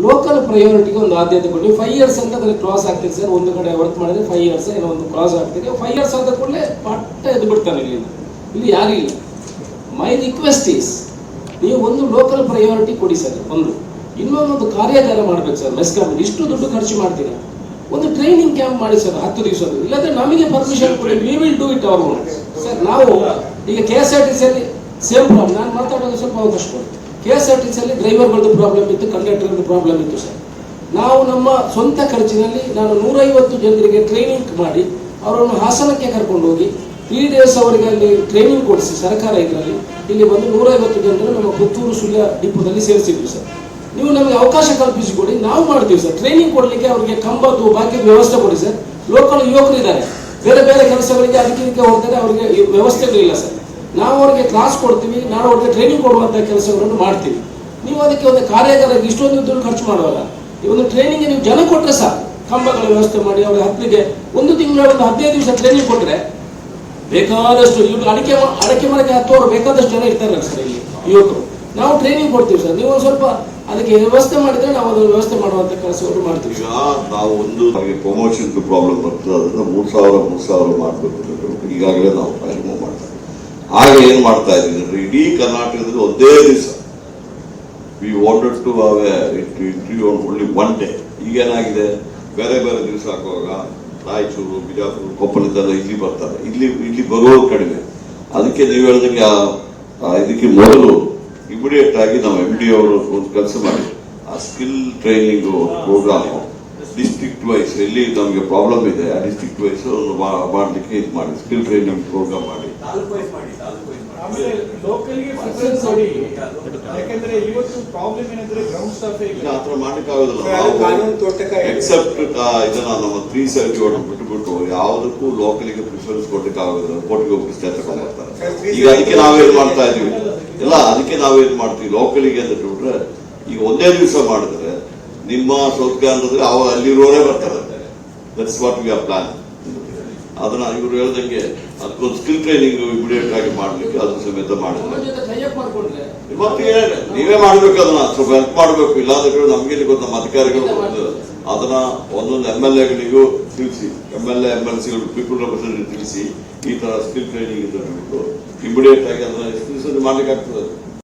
Local ಪ್ರಯಾರಿಟಿಗೆ ಒಂದು ಆದ್ಯತೆ ಕೊಡಿ. 5 years ಅಂತ ಅದರಲ್ಲಿ ಕ್ರಾಸ್ ಆಗ್ತದೆ ಸರ್. ಒಂದು ಕಡೆ ವರ್ಕ್ ಮಾಡಿದ್ರೆ 5 years ಏನೋ ಒಂದು ಕ್ರಾಸ್ ಆಗ್ತದೆ. 5 years ಆದ ಕೂಡಲೇ ಪಟ್ಟ ಎದ್ದು ಬಿಡ್ತಾನೆ. ಇಲ್ಲಿ ಯಾರೂ ಇಲ್ಲ. ಮೈ ರಿಕ್ವೆಸ್ಟ್ ಈಸ್, ನೀವು ಒಂದು ಲೋಕಲ್ ಪ್ರಯಾರಿಟಿ ಕೊಡಿ ಸರ್. ಇನ್ನೊಂದು ಕಾರ್ಯಾಗಾರ ಮಾಡ್ಬೇಕು ಸರ್. ಮೆಸ್ಕಾಂ ಇಷ್ಟು ದುಡ್ಡು ಖರ್ಚು ಮಾಡ್ತೀರಾ, ಒಂದು ಟ್ರೈನಿಂಗ್ ಕ್ಯಾಂಪ್ ಮಾಡಿ ಸರ್ 10 ದಿವಸದ್ದು. ಇಲ್ಲಾಂದ್ರೆ ನಮಗೆ ಪರ್ಮಿಷನ್ ಕೊಡಿ, we will do it our own sir. ನಾವು ಈಗ KSRTCಯಲ್ಲಿ ಸೇಮ್ ಪ್ರಾಬ್ಲಮ್, ನಾನು ಮಾತಾಡೋದು ಸ್ವಲ್ಪ ಅವಕಾಶ ಕೊಡಿ. KSRTCಯಲ್ಲಿ ಡ್ರೈವರ್ಗಳದ್ದು ಪ್ರಾಬ್ಲಮ್ ಇತ್ತು, ಕಂಡಕ್ಟರ್ದು ಪ್ರಾಬ್ಲಮ್ ಇತ್ತು ಸರ್. ನಾವು ನಮ್ಮ ಸ್ವಂತ ಖರ್ಚಿನಲ್ಲಿ ನಾನು 150 ಜನರಿಗೆ ಟ್ರೈನಿಂಗ್ ಮಾಡಿ ಅವರನ್ನು ಹಾಸನಕ್ಕೆ ಕರ್ಕೊಂಡು ಹೋಗಿ 3 days ಅವರಿಗೆ ಅಲ್ಲಿ ಟ್ರೈನಿಂಗ್ ಕೊಡಿಸಿ ಸರ್ಕಾರ ಇದರಲ್ಲಿ ಇಲ್ಲಿ ಬಂದು 150 ಜನರು ನಮ್ಮ ಪುತ್ತೂರು ಸುಳ್ಯ ಡಿಪೋದಲ್ಲಿ ಸೇರಿಸಿದ್ವಿ ಸರ್. ನೀವು ನಮಗೆ ಅವಕಾಶ ಕಲ್ಪಿಸಿಕೊಡಿ, ನಾವು ಮಾಡ್ತೀವಿ ಸರ್. ಟ್ರೈನಿಂಗ್ ಕೊಡಲಿಕ್ಕೆ ಅವರಿಗೆ ಕಂಬದ್ದು ಬಾಕಿ ವ್ಯವಸ್ಥೆ ಕೊಡಿ ಸರ್. ಲೋಕಲ್ ಯುವಕರು ಇದ್ದಾರೆ, ಬೇರೆ ಬೇರೆ ಕೆಲಸಗಳಿಗೆ ಅದಕ್ಕೆ ಹೋಗ್ತಾರೆ, ಅವರಿಗೆ ವ್ಯವಸ್ಥೆಗಳಿಲ್ಲ ಸರ್. ನಾವು ಅವರಿಗೆ ಕ್ಲಾಸ್ ಕೊಡ್ತೀವಿ, ನಾವು ಅವ್ರಿಗೆ ಟ್ರೈನಿಂಗ್ ಕೊಡುವಂಥ ಕೆಲಸಗಳನ್ನು ಮಾಡ್ತೀವಿ. ನೀವು ಅದಕ್ಕೆ ಒಂದು ಕಾರ್ಯಾಗಾರಕ್ಕೆ ಇಷ್ಟೊಂದು ದುಡ್ಡು ಖರ್ಚು ಮಾಡುವಾಗ ಈ ಒಂದು ಟ್ರೈನಿಂಗ್ಗೆ ನೀವು ಜನ ಕೊಟ್ಟರೆ ಸಾಕು. ಕಂಬಗಳ ವ್ಯವಸ್ಥೆ ಮಾಡಿ ಅವ್ರಿಗೆ ಹತ್ತಲಿಕ್ಕೆ ಒಂದು ತಿಂಗಳ ಒಂದು 15 ದಿವಸ ಟ್ರೈನಿಂಗ್ ಕೊಟ್ಟರೆ ಬೇಕಾದಷ್ಟು ಇವ್ರು ಅಡಕೆ ಮರಕ್ಕೆ ಹತ್ತುವವರು ಬೇಕಾದಷ್ಟು ಜನ ಇರ್ತಾರೆ ಸರ್ ಇಲ್ಲಿ ಯುವಕರು. ನಾವು ಟ್ರೈನಿಂಗ್ ಕೊಡ್ತೀವಿ ಸರ್. ನೀವು ಒಂದು ಸ್ವಲ್ಪ ಅದಕ್ಕೆ ವ್ಯವಸ್ಥೆ ಮಾಡಿದ್ರೆ ನಾವು ಅದನ್ನು ವ್ಯವಸ್ಥೆ ಮಾಡುವಂತ ಕೆಲಸವನ್ನು ಮಾಡ್ತೀವಿ. ಈಗ ನಾವು ಒಂದು ಪ್ರಮೋಷನ್ ಪ್ರಾಬ್ಲಮ್ ಬರ್ತದೆ, ಅದನ್ನ 3,000 ಮಾಡಬೇಕು ಈಗಾಗಲೇ ನಾವು ರಿಮೂವ್ ಮಾಡ್ತಾ ಇದ್ದೀವಿ. ಆಗ ಏನ್ ಮಾಡ್ತಾ ಇದ್ದೀವಿ ಅಂದ್ರೆ ಇಡೀ ಕರ್ನಾಟಕದಲ್ಲಿ ಒಂದೇ ದಿವಸ we wanted to have interview on only 1 day. ಈಗೇನಾಗಿದೆ, ಬೇರೆ ಬೇರೆ ದಿವಸ ಹಾಕುವಾಗ ರಾಯಚೂರು, ಬಿಜಾಪುರ, ಕೊಪ್ಪಳದೆಲ್ಲ ಇಲ್ಲಿ ಬರ್ತಾರೆ, ಇಲ್ಲಿ ಬರುವವರು ಕಡಿಮೆ. ಅದಕ್ಕೆ ನೀವು ಹೇಳಿದಂಗೆ ಇದಕ್ಕೆ ಮೊದಲು ಇಮಿಡಿಯೇಟ್ ಆಗಿ ನಾವು MD ಅವರು ಒಂದು ಕೆಲಸ ಮಾಡಿ ಆ skill training programme district wise ಎಲ್ಲಿ ನಮಗೆ ಪ್ರಾಬ್ಲಮ್ ಇದೆ ಆ ಡಿಸ್ಟ್ರಿಕ್ಟ್ ವೈಸ್ ಮಾಡಲಿಕ್ಕೆ ಇದು ಮಾಡಿ ಸ್ಕಿಲ್ ಟ್ರೈನಿಂಗ್ ಪ್ರೋಗ್ರಾಮ್ ಮಾಡಿ ಆತರ ಮಾಡ್ಲಿಕ್ಕಾಗೋದಿಲ್ಲ. ಎಕ್ಸೆಪ್ಟ್ ಇದನ್ನ ನಮ್ಮ 371 ಬಿಟ್ಟುಬಿಟ್ಟು ಯಾವುದಕ್ಕೂ ಲೋಕಲಿಗೆ ಪ್ರಿಫರೆನ್ಸ್ ಕೊಡ್ಲಿಕ್ಕೆ ಆಗೋದಿಲ್ಲ. ಕೋರ್ಟ್ಗೆ ಹೋಗಿ ತಗೊಂಡ್ ಬರ್ತಾರೆ. ಈಗ ಅದಕ್ಕೆ ನಾವೇನ್ ಮಾಡ್ತಾ ಇದೀವಿ, ಇಲ್ಲ ಅದಕ್ಕೆ ನಾವೇನ್ ಮಾಡ್ತೀವಿ ಲೋಕಲಿಗೆ ಅಂತ ಬಿಟ್ರೆ ಈಗ ಒಂದೇ ದಿವಸ ಮಾಡಿದ್ರೆ ನಿಮ್ಮ ಸೌತ್ಗಾನದಲ್ಲಿ ಅಲ್ಲಿರುವವರೇ ಬರ್ತಾರೆ. That's what we are plan. ಅದನ್ನ ಇವರು ಹೇಳ್ದಂಗೆ ಅದಕ್ಕೊಂದು ಸ್ಕಿಲ್ ಟ್ರೈನಿಂಗ್ ಇಮಿಡಿಯೇಟ್ ಆಗಿ ಮಾಡ್ಲಿಕ್ಕೆ ಅದ್ರ ಸಮೇತ ಮಾಡಿದ್ರೆ ನೀವೇ ಮಾಡ್ಬೇಕು. ಅದನ್ನ ಸ್ವಲ್ಪ ಹೆಲ್ಪ್ ಮಾಡ್ಬೇಕು. ಇಲ್ಲಾಂದ್ರೆ ನಮ್ಗೆ ಗೊತ್ತು, ನಮ್ಮ ಅಧಿಕಾರಿಗಳು ಅದನ್ನ ಒಂದೊಂದು MLAಗಳಿಗೂ ತಿಳಿಸಿ, MLA MLCಗಳು ಪೀಪಲ್ ರೆಪ್ರೆಸೆಂಟೇಟಿವ್ ತಿಳಿಸಿ ಈ ತರ ಸ್ಕಿಲ್ ಟ್ರೈನಿಂಗ್ ಇಮಿಡಿಯೇಟ್ ಆಗಿ ಅದನ್ನ ಮಾಡ್ಲಿಕ್ಕೆ ಆಗ್ತದೆ.